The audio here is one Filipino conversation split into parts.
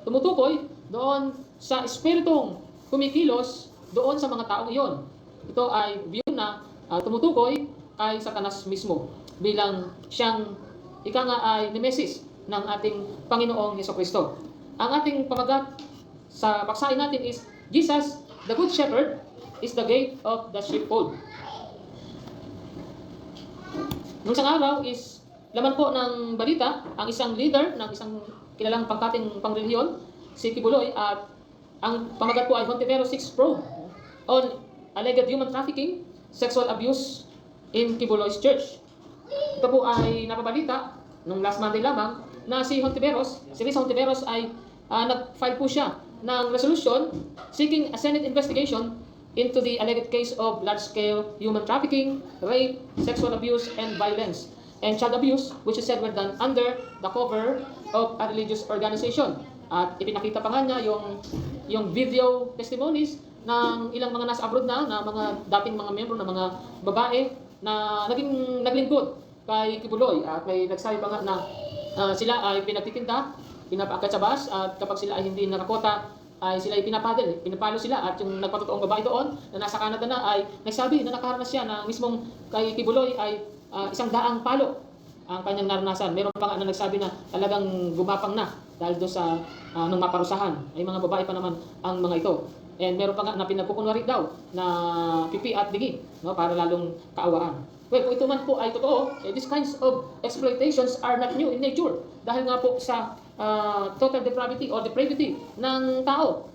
tumutukoy doon sa espiritong kumikilos doon sa mga taong iyon. Ito ay view na tumutukoy kay Satanas mismo bilang siyang ika nga ay nemesis ng ating Panginoong Hesukristo. Ang ating pamagat sa paksain natin is Jesus, the Good Shepherd, is the gate of the sheepfold. Nung isang araw is laman po ng balita ang isang leader ng isang kilalang pangkating pangrelihiyon, si Kibuloy, at ang pamagat po ay Hontiveros 6 Probe on alleged human trafficking, sexual abuse in Kibuloy's church. Ito po ay napabalita nung last Monday lamang na si Risa Hontiveros ay nag-file po siya ng resolution seeking a Senate investigation into the alleged case of large-scale human trafficking, rape, sexual abuse, and violence, and child abuse, which is said were done under the cover of a religious organization. At ipinakita pa nga niya yung video testimonies ng ilang mga nasa abroad na mga dating mga membro ng mga babae na naglingkod kay Kibuloy. At may nagsabi pa nga na sila ay pinagtitinda, pinapaakyat sa bus, at kapag sila ay hindi nakakota, ay sila ay pinapalo sila. At yung nagpatotoong babae doon na nasa Canada na ay nagsabi na nakaranas siya na mismong kay Kibuloy ay 100 palo ang kanyang naranasan. Meron pa nga na nagsabi na talagang gumapang na dahil doon sa nung maparusahan. Ay mga babae pa naman ang mga ito. And meron pa nga na pinagkukunwari daw na pipi at digi, no, para lalong kaawaan. Well, kung ito man po ay totoo, these kinds of exploitations are not new in nature. Dahil nga po sa total depravity or depravity ng tao.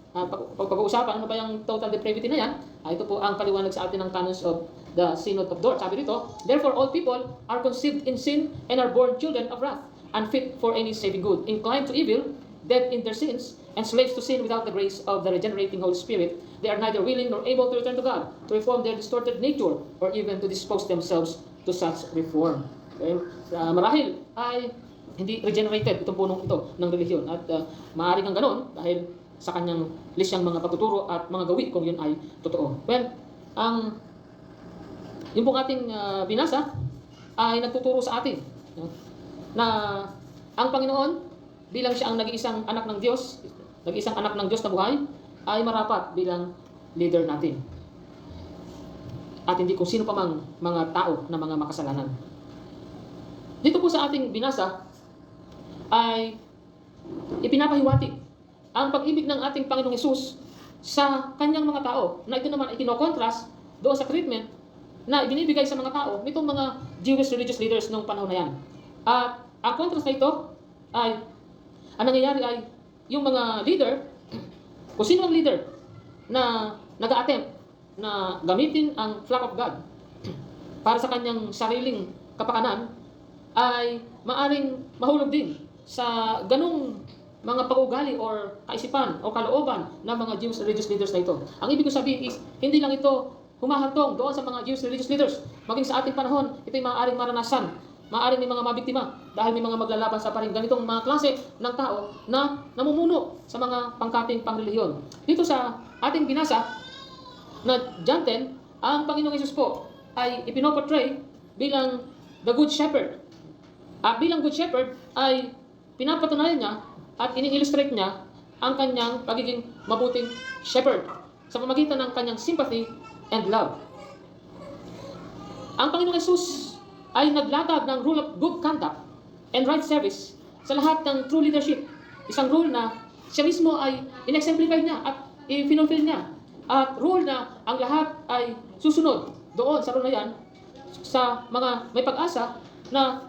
Pag-uusapan, ano ba yung total depravity na yan? Ito po ang paliwanag sa atin ng canons of the Synod of Dort. Sabi dito, therefore all people are conceived in sin and are born children of wrath, unfit for any saving good, inclined to evil, dead in their sins, and slaves to sin without the grace of the regenerating Holy Spirit. They are neither willing nor able to return to God, to reform their distorted nature, or even to dispose themselves to such reform. Okay? Marahil ay hindi regenerated itong punong ito ng relihiyon. At maaaring ang ganon dahil sa kanyang lisyang mga pagtuturo at mga gawi kung yun ay totoo. Well, yung pong ating binasa ay nagtuturo sa atin na ang Panginoon bilang siya ang nag-iisang anak ng Diyos, nag-iisang anak ng Diyos na buhay, ay marapat bilang leader natin. At hindi kung sino pa mang mga tao na mga makasalanan. Dito po sa ating binasa ay ipinapahiwatig ang pag-ibig ng ating Panginoong Hesus sa kanyang mga tao, na ito naman ay kinokontrast doon sa treatment na ibinibigay sa mga tao nitong mga Jewish religious leaders noong panahon na yan. At ang contrast na ito ay, ang nangyayari ay yung mga leader, kung sino ang leader na nag-a-attempt na gamitin ang flock of God para sa kanyang sariling kapakanan, ay maaring mahulog din sa ganung mga pag-ugali or kaisipan o kalooban ng mga Jewish religious leaders na ito. Ang ibig ko sabihin is, hindi lang ito humahantong doon sa mga Jewish religious leaders. Maging sa ating panahon, ito'y maaaring maranasan. Maaaring may mga mabiktima dahil may mga maglalaban sa paring ganitong mga klase ng tao na namumuno sa mga pangkating pangrelihiyon. Dito sa ating binasa na John 10, ang Panginoong Hesus po ay ipinoportray bilang the Good Shepherd. At bilang Good Shepherd ay pinapatunayan niya at ini-illustrate niya ang kanyang pagiging mabuting shepherd sa pamamagitan ng kanyang sympathy and love. Ang Panginoong Hesus ay naglatag ng rule of good conduct and right service sa lahat ng true leadership. Isang rule na siya mismo ay in-exemplify niya at i-fulfill niya. At rule na ang lahat ay susunod doon sa rule na yan sa mga may pag-asa na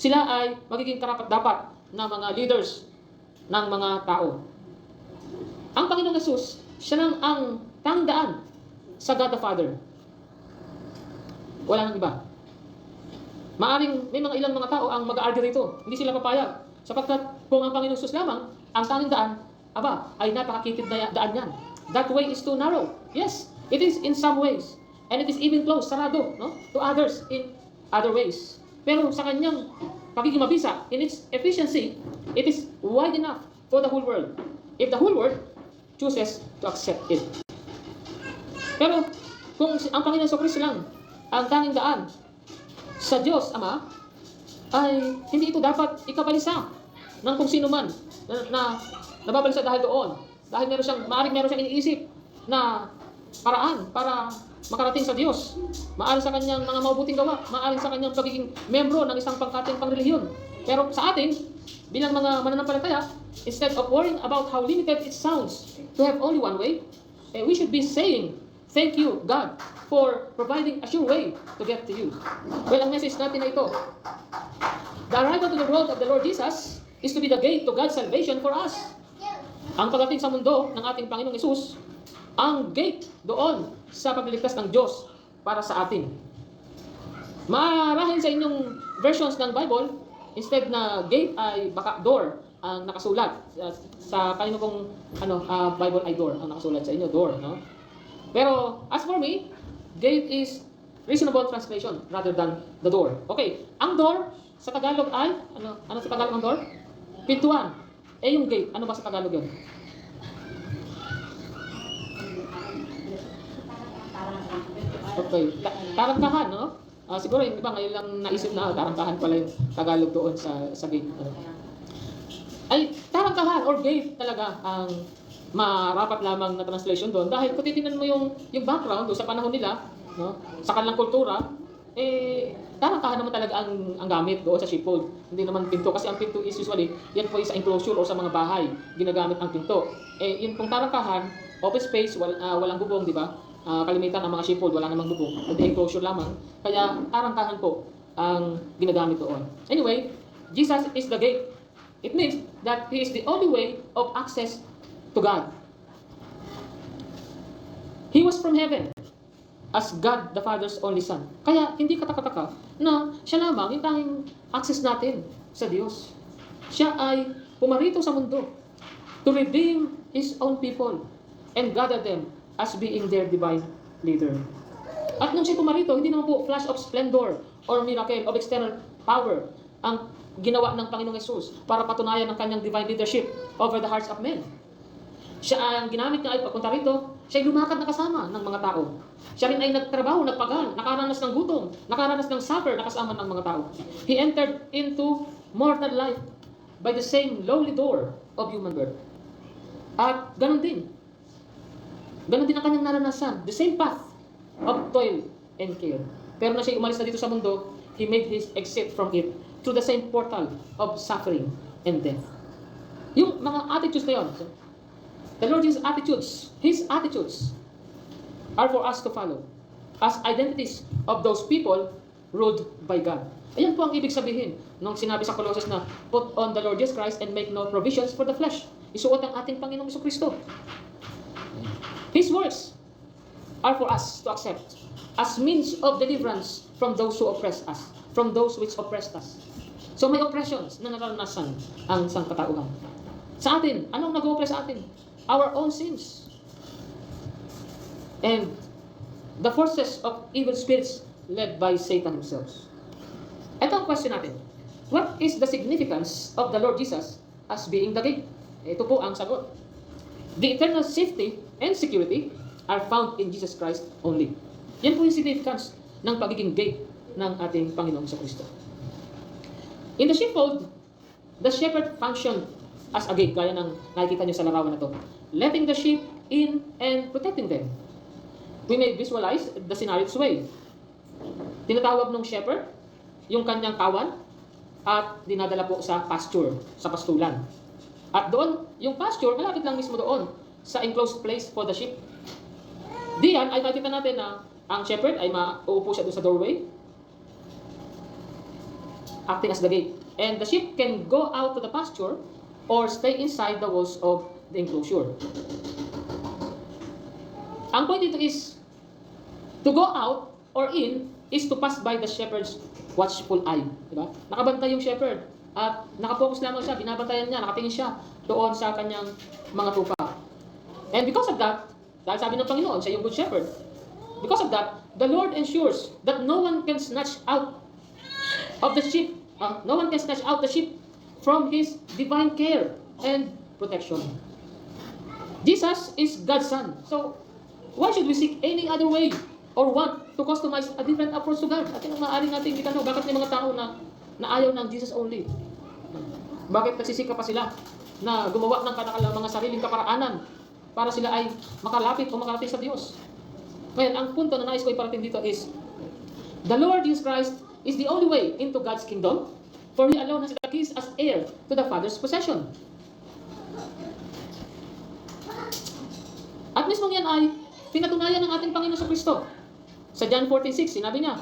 sila ay magiging karapat-dapat na mga leaders ng mga tao. Ang Panginoong Hesus, siya lang ang tangdaan sa God the Father. Wala nang iba. Maaring may mga ilang mga tao ang mag-argue rito. Hindi sila papayag. Sapagkat kung ang Panginoong Hesus lamang ang tanging daan, ay napakakitid na daan yan. That way is too narrow. Yes, it is in some ways. And it is even closed, sarado, no, to others in other ways. Pero sa kanyang pagiging mabisa, in its efficiency, it is wide enough for the whole world. If the whole world chooses to accept it. Pero kung ang Panginoon Jesucristo lang ang tanging daan sa Diyos Ama, ay hindi ito dapat ikabalisa ng kung sino man na nababalisa dahil doon. Dahil maaaring meron siyang iniisip na paraan para makarating sa Diyos. Maaaring sa kanyang mga mabuting gawa, maaaring sa kanyang pagiging membro ng isang pangkating pangrelihiyon. Pero sa atin, bilang mga mananampalataya, instead of worrying about how limited it sounds to have only one way, we should be saying, thank you, God, for providing a sure way to get to you. Well, ang message natin na ito, the arrival to the world of the Lord Jesus is to be the gate to God's salvation for us. Ang pagdating sa mundo ng ating Panginoong Hesus, ang gate doon sa pagliligtas ng Diyos para sa atin. Marahil sa inyong versions ng Bible, instead na gate ay baka door ang nakasulat. Sa kanino pong Bible ay door ang nakasulat sa inyo, door, no? Pero as for me, gate is reasonable translation rather than the door. Okay, ang door sa Tagalog ay ano sa Tagalog ang door? Pintuan. Yung gate, ano ba sa Tagalog 'yon? Okay, tarangkahan, no? Siguro yung iba ngayon lang naisip na tarangkahan pala yung Tagalog doon sa gate. Ay, tarangkahan or gate talaga ang marapat lamang na translation doon dahil kung titingnan mo yung background doon sa panahon nila, no, sa kanilang kultura, tarangkahan naman talaga ang gamit doon sa sheepfold. Hindi naman pinto kasi ang pinto is usually yan po sa enclosure o sa mga bahay ginagamit ang pinto. Yung pong tarangkahan, open space, walang bubong, di ba? Kalimitan ang mga sheepfold, wala namang bubong, hindi enclosure lamang. Kaya tarangkahan po ang ginagamit doon. Anyway, Jesus is the gate. It means that He is the only way of access to God. He was from heaven as God the Father's only Son. Kaya hindi katakataka na siya lamang yung tanging access natin sa Diyos. Siya ay pumarito sa mundo to redeem His own people and gather them as being their divine leader. At nung siya pumarito, hindi naman po flash of splendor or miracle of external power ang ginawa ng Panginoong Hesus para patunayan ang kanyang divine leadership over the hearts of men. Siya ang ginamit niya ay pagpunta rito, siya ay lumakad na kasama ng mga tao. Siya rin ay nagtrabaho, nagpagal, nakaranas ng gutom, nakaranas ng suffer na kasama ng mga tao. He entered into mortal life by the same lowly door of human birth. At ganun din ang kanyang naranasan, the same path of toil and care. Pero na siya umalis na dito sa mundo, He made His exit from it through the same portal of suffering and death. Yung mga attitudes na yun, the Lord Jesus' attitudes, His attitudes, are for us to follow as identities of those people ruled by God. Ayan po ang ibig sabihin nung sinabi sa Colossus na put on the Lord Jesus Christ and make no provisions for the flesh. Isuot ang ating Panginoong Jesucristo. His works are for us to accept as means of deliverance from those who oppress us, from those which oppressed us. So may oppressions na naranasan ang sangkatauhan. Sa atin, anong nag-oppress sa atin? Our own sins. And the forces of evil spirits led by Satan himself. Ito ang question natin. What is the significance of the Lord Jesus as being the gate? Ito po ang sagot. The eternal safety and security are found in Jesus Christ only. Yan po yung significance ng pagiging gate ng ating Panginoong Jesucristo. In the sheepfold, the shepherd functioned as a gate, gaya ng nakikita nyo sa larawan na to, letting the sheep in and protecting them. We may visualize the scenario this way. Tinatawag ng shepherd yung kanyang kawan at dinadala po sa pasture, sa pastulan. At doon, yung pasture, malapit lang mismo doon sa enclosed place for the sheep. Diyan ay makikita natin na ang shepherd ay mauupo siya doon sa doorway, acting as the gate. And the sheep can go out to the pasture or stay inside the walls of the enclosure. Ang point dito is, to go out or in is to pass by the shepherd's watchful eye. Diba? Nakabantay yung shepherd at nakapokus lamang siya, binabantayan niya, nakatingin siya doon sa kanyang mga tupa. And because of that, dahil sabi ng Panginoon, siya yung good shepherd. Because of that, the Lord ensures that no one can snatch out of the sheep, no one can snatch out the sheep from His divine care and protection. Jesus is God's Son. So, why should we seek any other way or want to customize a different approach to God? At yung maaaring natin itanong, bakit may mga tao na ayaw ng Jesus only? Bakit nagsisika pa sila na gumawa ng kanilang mga sariling kaparaanan para sila ay makalapit o makarating sa Diyos. Ngayon, ang punto na nais ko iparating dito is, the Lord Jesus Christ is the only way into God's kingdom, for He alone has the keys as heir to the Father's possession. At mismo yan ay pinatunayan ng ating Panginoon sa Kristo. Sa John 14:6, sinabi niya,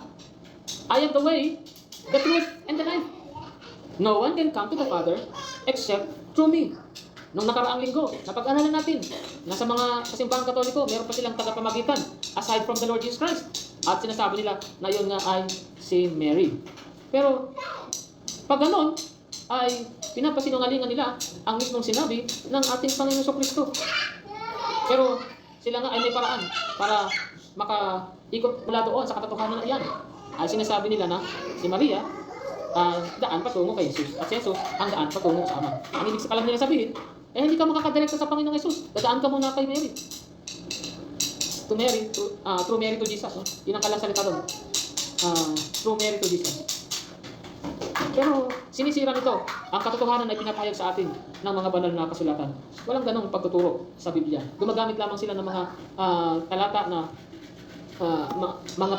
I am the way, the truth, and the life. No one can come to the Father except through me. Nung nakaraang linggo, napag-aralan natin na sa mga kasimbahang Katoliko, meron pa silang tagapamagitan aside from the Lord Jesus Christ. At sinasabi nila na yun nga ay si Mary. Pero pag ganon, ay pinapasinungalingan nila ang mismong sinabi ng ating Panginoon sa Kristo. Pero sila nga ay may paraan para makaikot mula doon sa katotohanan na iyan. Ay sinasabi nila na si Maria daan patungo kay Jesus. At si Jesus ang daan patungo sa Ama. Ang ibig pa lang nila sabihin, hindi ka makakadirekta sa Panginoong Jesus. Dadaan ka muna kay Mary. To Mary, through Mary to Jesus. No? Yun ang kalang salita doon. Through Mary to Jesus. Pero sinisira nito ang katotohanan ay pinapahayag sa atin ng mga banal na kasulatan. Walang ganong pagtuturo sa Biblia. Gumagamit lamang sila ng mga talata na mga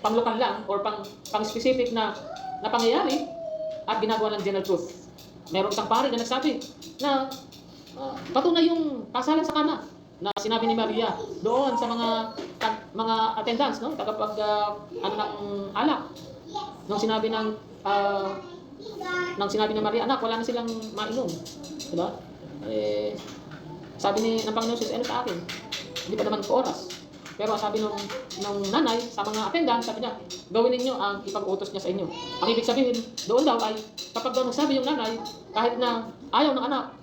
panglokal lang or pang-specific na pangyayari at ginagawa ng general truth. Meron isang pari na nagsabi na patunay yung kasalan sa Kana na sinabi ni Maria doon sa mga attendants, no? Tagapag ng alak. Nung sinabi sinabi ni Maria, anak, wala na silang mainom. Diba? Sabi ng Panginoon Jesus, ano sa akin? Hindi pa naman po oras. Pero sabi nung nanay sa mga attendant, sabi niya, gawin ninyo ang ipag-utos niya sa inyo. Ang ibig sabihin, doon daw ay, kapag daw nagsabi yung nanay, kahit na ayaw ng anak,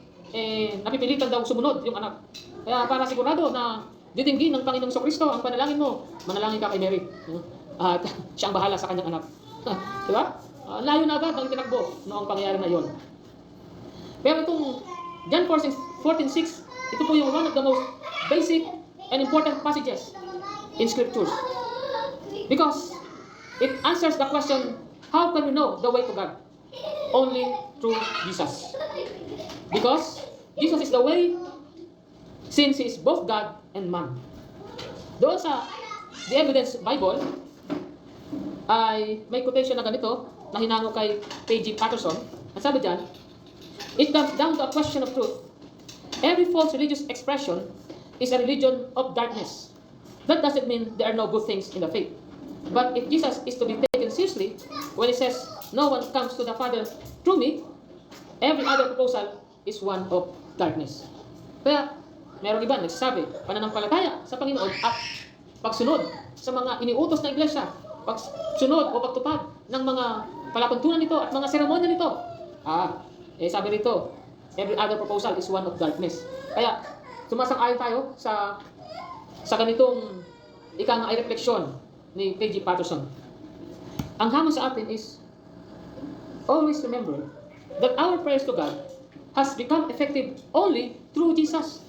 napipilitan daw sumunod yung anak. Kaya para sigurado na ditinggin ng Panginoong Kristo ang panalangin mo, manalangin ka kay Mary. At siya ang bahala sa kanyang anak. Diba? Layo na agad ang tinakbo noong pangyayari na yon. Pero itong John 14:6, ito po yung one of the most basic and important passages in Scriptures. Because it answers the question, how can we know the way to God? Only through Jesus. Because Jesus is the way, since He is both God and man. Doon sa The Evidence Bible, ay may quotation na ganito, na hinango kay P.G. Patterson. At sabi dyan, it comes down to a question of truth. Every false religious expression is a religion of darkness. That doesn't mean there are no good things in the faith. But if Jesus is to be taken seriously, when He says, no one comes to the Father through me, every other proposal is one of darkness. Kaya, merong iba nagsasabi, pananampalataya sa Panginoon at pagsunod sa mga iniutos na iglesia, pagsunod o pagtupad ng mga palatuntunan nito at mga seremonya nito. Sabi rito, every other proposal is one of darkness. Kaya, sumasang-ayon tayo sa ganitong ay refleksyon ni P.G. Patterson. Ang hamon sa atin is, always remember that our prayers to God has become effective only through Jesus.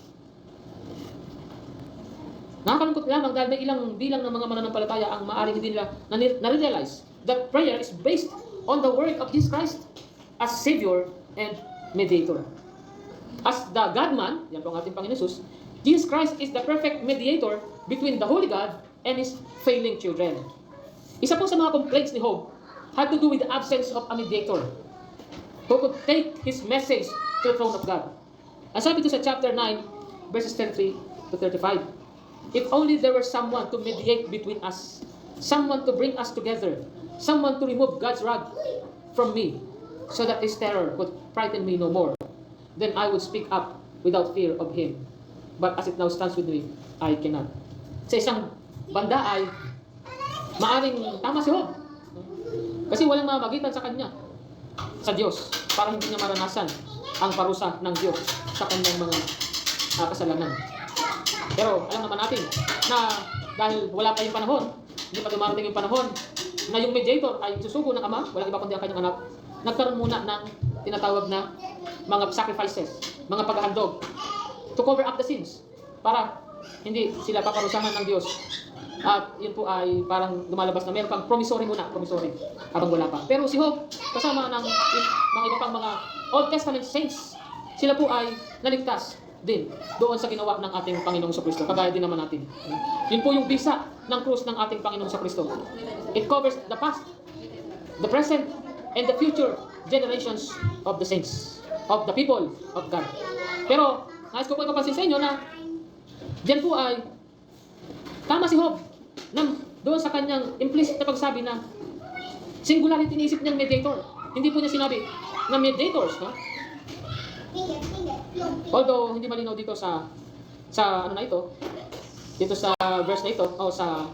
Nakakalungkot lamang dahil may ilang bilang ng mga mananampalataya ang maaaring hindi nila na-realize that prayer is based on the work of Jesus Christ as Savior and Mediator. As the God-man, yan po ang ating Panginoon Jesus, Jesus Christ is the perfect mediator between the Holy God and His failing children. Isa po sa mga complaints ni Job had to do with the absence of a mediator who could take his message to the throne of God. Ang sabi ito sa chapter 9, verses 33 to 35. If only there were someone to mediate between us, someone to bring us together, someone to remove God's wrath from me, so that His terror would frighten me no more, then I would speak up without fear of Him. But as it now stands with me, I cannot. Sa isang banda ay maaring tama si Job. Kasi walang mamagitan sa kanya, sa Diyos, para hindi niya maranasan ang parusa ng Diyos sa kanyang mga kasalanan. Pero alam naman natin na dahil wala pa yung panahon, hindi pa dumarating yung panahon na yung mediator ay susugo ng Ama, walang iba kundi ang kanyang anak, nagkaroon muna ng tinatawag na mga sacrifices, mga paghahandog to cover up the sins para hindi sila paparusahan ng Diyos. At yun po ay parang lumalabas na meron pang promissory habang wala pa. Pero si Job, kasama ng mga iba pang mga Old Testament saints, sila po ay naligtas din doon sa ginawa ng ating Panginoong Kristo. Kagaya din naman natin. Yun po yung bisa ng krus ng ating Panginoong Kristo. It covers the past, the present, and the future generations of the saints, of the people of God. Pero, nais ko po ipapansin sa inyo na diyan po ay tama si Job doon sa kanyang implicit na pagsabi na singularity, iniisip niyang mediator. Hindi po niya sinabi na mediators, no? Although hindi malinaw dito sa ano na ito, dito sa verse na ito o sa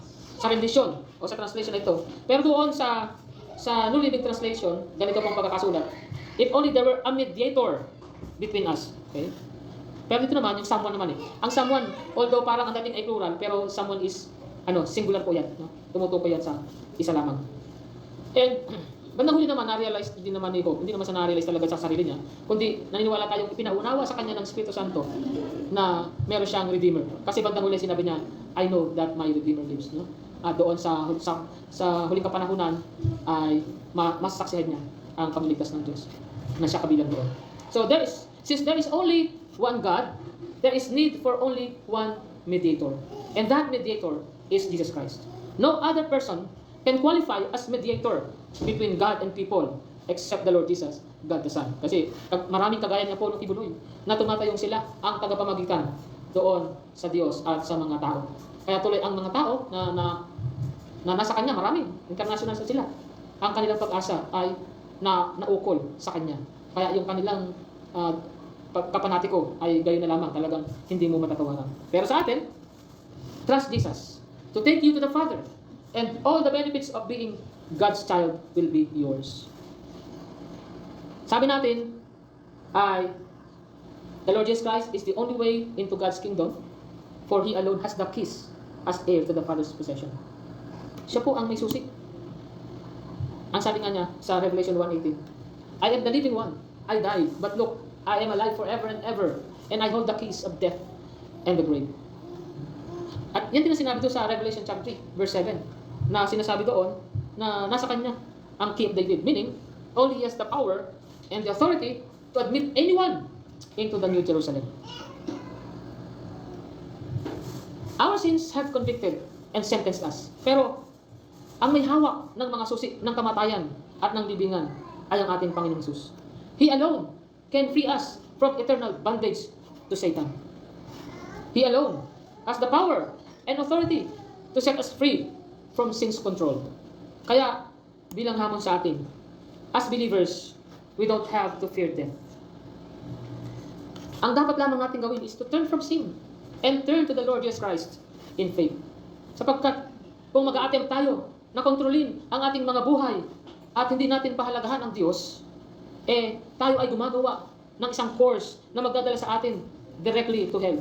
rendition o sa translation na ito. Pero doon sa New Living Translation, ganito pong pagkakasulat. If only there were a mediator between us. Okay? Pero dito naman, yung someone naman eh. Ang someone, although parang ang dating ay plural, pero someone is, singular po yan. No? Tumutukoy yan sa isa lamang. And, bandang huli naman, na-realize din naman ni Job, hindi naman sa na-realize talaga sa sarili niya, kundi naniniwala tayong ipinaunawa sa kanya ng Espiritu Santo na meron siyang Redeemer. Kasi bandang huli sinabi niya, I know that my Redeemer lives. No? At doon sa huling kapanahunan ay masasaksihan niya ang kagliligtas ng Diyos na siya kabilang doon. So since there is only one God, there is need for only one mediator. And that mediator is Jesus Christ. No other person can qualify as mediator between God and people except the Lord Jesus, God the Son. Kasi maraming kagaya ni Apollo Kibuloy na tumatayong sila ang tagapamagitan doon sa Diyos at sa mga tao. Kaya tuloy ang mga tao na nasa Kanya, maraming, international sa sila. Ang kanilang pag-asa ay naukol sa Kanya. Kaya yung kanilang kapanatiko ay gayon na lamang, talagang hindi mo matatawaran. Pero sa atin, trust Jesus to take you to the Father, and all the benefits of being God's child will be yours. Sabi natin ay the Lord Jesus Christ is the only way into God's kingdom, for He alone has the keys as heir to the Father's possession. Siya po ang may susi. Ang sabi nga niya sa Revelation 1:18, I am the living one. I died, but look, I am alive forever and ever, and I hold the keys of death and the grave. At yan din ang sinabi doon sa Revelation chapter 3, verse 7, na sinasabi doon na nasa Kanya ang key of David, meaning, only He has the power and the authority to admit anyone into the New Jerusalem. Our sins have convicted and sentenced us. Pero, ang may hawak ng mga susi ng kamatayan at ng libingan ay ang ating Panginoong Jesus. He alone can free us from eternal bondage to Satan. He alone has the power and authority to set us free from sin's control. Kaya, bilang hamon sa atin, as believers, we don't have to fear death. Ang dapat lamang natin gawin is to turn from sin and turn to the Lord Jesus Christ in faith. Sapagkat, kung mag-a-attempt tayo na kontrolin ang ating mga buhay at hindi natin pahalagahan ang Diyos, tayo ay gumagawa ng isang course na magdadala sa atin directly to hell.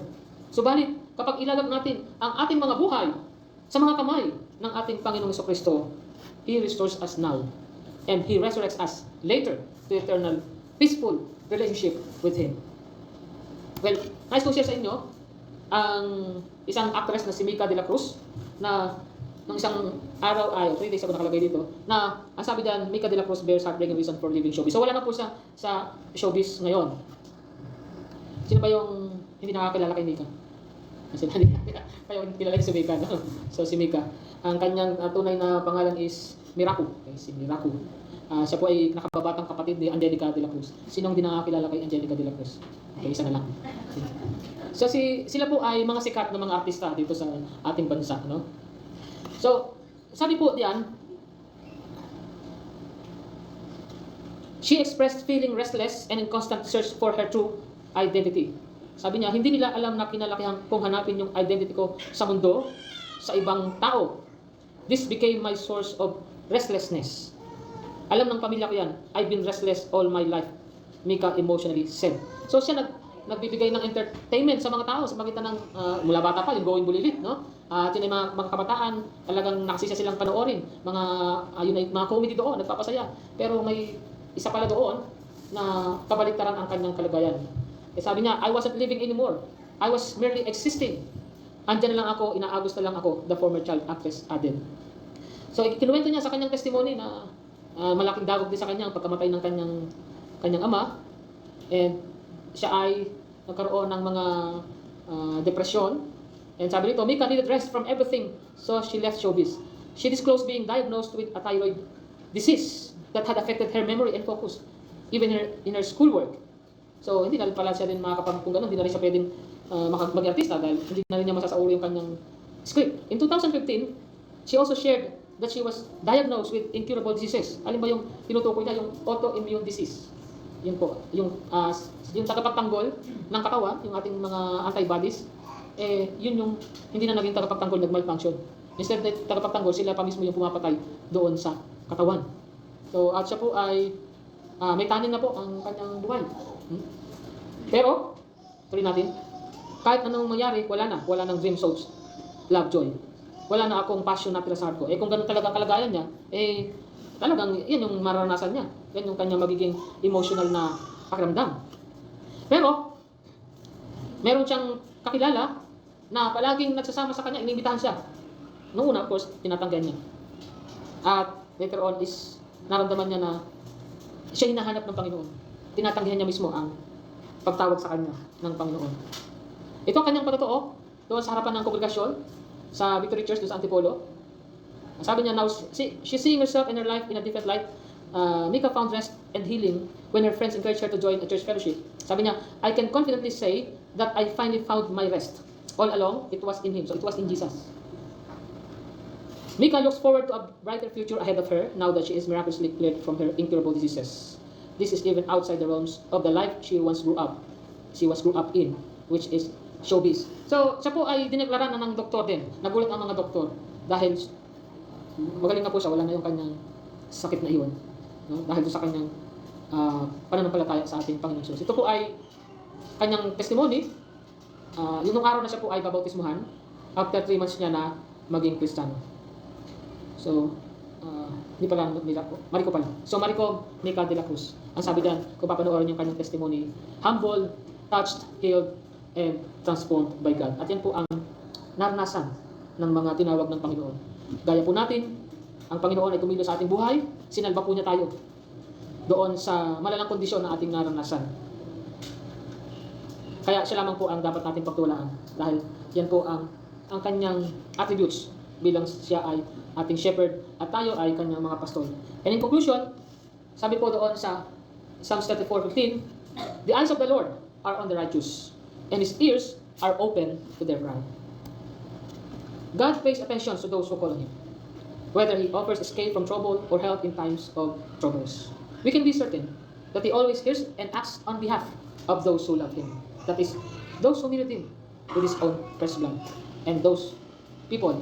Subalit, kapag ilagak natin ang ating mga buhay sa mga kamay ng ating Panginoong Kristo, He restores us now and He resurrects us later to eternal, peaceful relationship with Him. Well, nais ko share sa inyo ang isang actress na si Mika de la Cruz na nung isang araw, 3 days ago nakalagay dito, na ang sabi diyan, Mika de la Cruz bears heartbreaking reason for leaving showbiz. So wala na po siya sa showbiz ngayon. Sino ba yung hindi nakakilala kay Mika? Kasi kayo kilala si Mika, no? So si Mika, ang kanyang tunay na pangalan is Miracle. Okay, si Miracle. Siya po ay nakababatang kapatid ni Angelica de la Cruz. Sinong hindi nakakilala kay Angelica de la Cruz? Okay, isa na lang. So sila po ay mga sikat na mga artista dito sa ating bansa, no? So, sabi po diyan, she expressed feeling restless and in constant search for her true identity. Sabi niya, hindi nila alam na kinalakihan kung hanapin yung identity ko sa mundo, sa ibang tao. This became my source of restlessness. Alam ng pamilya ko yan, I've been restless all my life, Mika emotionally said. So siya nagbibigay ng entertainment sa mga tao sa magitan ng mula bata pa yung Going Bulilit, no? At yun ay mga kabataan, talagang nakasisa silang panoorin. Yun ay mga comedy doon, nagpapasaya. Pero may isa pala doon na kabaliktaran ang kanyang kalagayan. Sabi niya, I wasn't living anymore. I was merely existing. Andyan na lang ako, inaagos na lang ako, the former child actress added. So kinuwento niya sa kanyang testimony na malaking dagok din sa kanya ang pagkamatay ng kanyang ama. And siya ay nagkaroon ng mga depression. And sabi nito, Mika needed rest from everything, so she left showbiz. She disclosed being diagnosed with a thyroid disease that had affected her memory and focus, even in her schoolwork. So, hindi na rin pala siya din kung gano'n, hindi na rin siya pwedeng mag-artista dahil hindi na rin niya masasaulo yung kanyang script. In 2015, she also shared that she was diagnosed with incurable diseases. Alin ba yung tinutukoy niya? Yung autoimmune disease. Yun po. Yung tagapagtanggol ng katawan, yung ating mga antibodies, yun yung hindi na naging tagapagtanggol, nag-malfunction. Instead na tagapagtanggol, sila pa mismo yung pumapatay doon sa katawan. So, at siya po ay may tanin na po ang kanyang buhay. Pero, tuloy natin, kahit anong mangyari, wala nang dream souls, love, joy. Wala na akong passion na pila sa heart ko. Kung ganun talaga ang kalagayan niya, talagang yan yung maranasan niya. Yan yung kanyang magiging emotional na pakiramdam. Pero, meron siyang kakilala na palaging nagsasama sa kanya, inimbitahan siya. Noong una, of course, tinatanggihan niya. At later on is naramdaman niya na siya hinahanap ng Panginoon. Tinatanggihan niya mismo ang pagtawag sa kanya ng Panginoon. Ito ang kanyang patotoo doon sa harapan ng kongregasyon sa Victory Church doon sa Antipolo. Sabi niya, now she's seeing herself and her life in a different light. Mika found rest and healing when her friends encouraged her to join a church fellowship. Sabi niya, I can confidently say that I finally found my rest. All along, it was in Him. So it was in Jesus. Mika looks forward to a brighter future ahead of her now that she is miraculously cleared from her incurable diseases. This is even outside the realms of the life she once grew up in, which is showbiz. So, siya po ay dineklara na ng doktor din. Nagulat ang mga doktor dahil magaling na po siya, wala na yung kanyang sakit na iyon. No? Dahil sa kanyang pananampalataya sa ating Panginoon Jesus. Ito po ay kanyang testimony. Yung araw na siya po ay babautismuhan, after 3 months niya na maging Kristiyano. So, hindi pala Marico pala. So, Marico Mika de la Cruz. Ang sabi diyan, kung papanoorin yung kanyang testimony, humble, touched, healed, and transformed by God. At yan po ang naranasan ng mga tinawag ng Panginoon. Gaya po natin, ang Panginoon ay tumilo sa ating buhay, sinalba po niya tayo doon sa malalang kondisyon na ating naranasan. Kaya siya lamang po ang dapat natin pagtulaan dahil yan po ang kanyang attributes bilang siya ay ating shepherd at tayo ay kanyang mga pastor. And in conclusion, sabi po doon sa Psalms 34:15, the eyes of the Lord are on the righteous, and His ears are open to their cry. God pays attention to those who call on Him, whether He offers escape from trouble or help in times of troubles. We can be certain that He always hears and acts on behalf of those who love Him. That is, those who mirrored Him with His own precious blood. And those people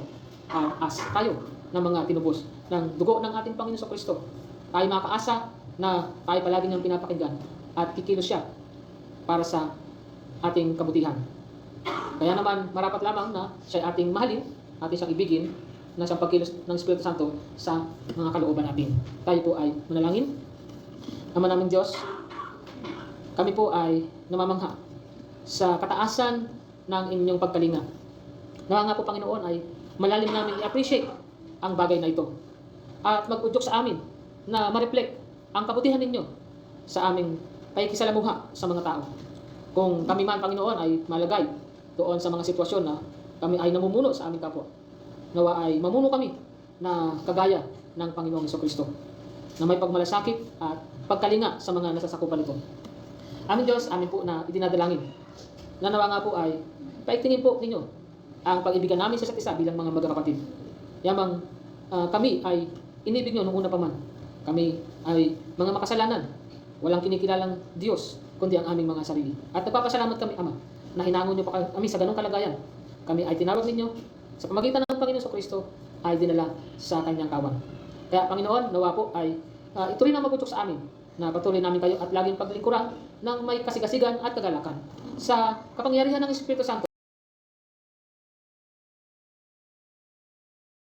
are us, tayo, na mga tinubos ng dugo ng ating Panginoon sa Kristo. Tayo makaasa na tayo palagi niyang pinapakinggan at kikilos siya para sa ating kabutihan. Kaya naman, marapat lamang na siya ating mahalin, ating siyang ibigin, na siyang pagkilos ng Espiritu Santo sa mga kalooban natin. Tayo po ay manalangin. Ama naming Diyos, kami po ay namamangha sa kataasan ng inyong pagkalinga. Nawa nga po, Panginoon, ay malalim namin i-appreciate ang bagay na ito at mag-udyok sa amin na ma-reflect ang kabutihan ninyo sa aming pakikisalamuha sa mga tao. Kung kami man, Panginoon, ay malagay doon sa mga sitwasyon na kami ay namumuno sa aming kapwa, nawa ay mamuno kami na kagaya ng Panginoong Jesucristo, na may pagmalasakit at pagkalinga sa mga nasasakupan nito. Aming Diyos, amin po na idinadalangin na nawa nga po ay paigtingin po ninyo ang pag-ibigan namin sa isa't isa bilang mga magkakapatid. Yamang kami ay inibig nyo nung una pa man. Kami ay mga makasalanan, walang kinikilalang Diyos, kundi ang aming mga sarili. At nagpapasalamat kami, Ama, na hinangon nyo pa kami sa ganong kalagayan. Kami ay tinawag ninyo sa pamagitan ng Panginoon sa Kristo ay dinala sa kanyang kawan. Kaya, Panginoon, nawa po ay ito rin ang magutok sa amin na patuloy namin kayo at laging paglingkuran ng may kasigasigan at kagalakan sa kapangyarihan ng Espiritu Santo.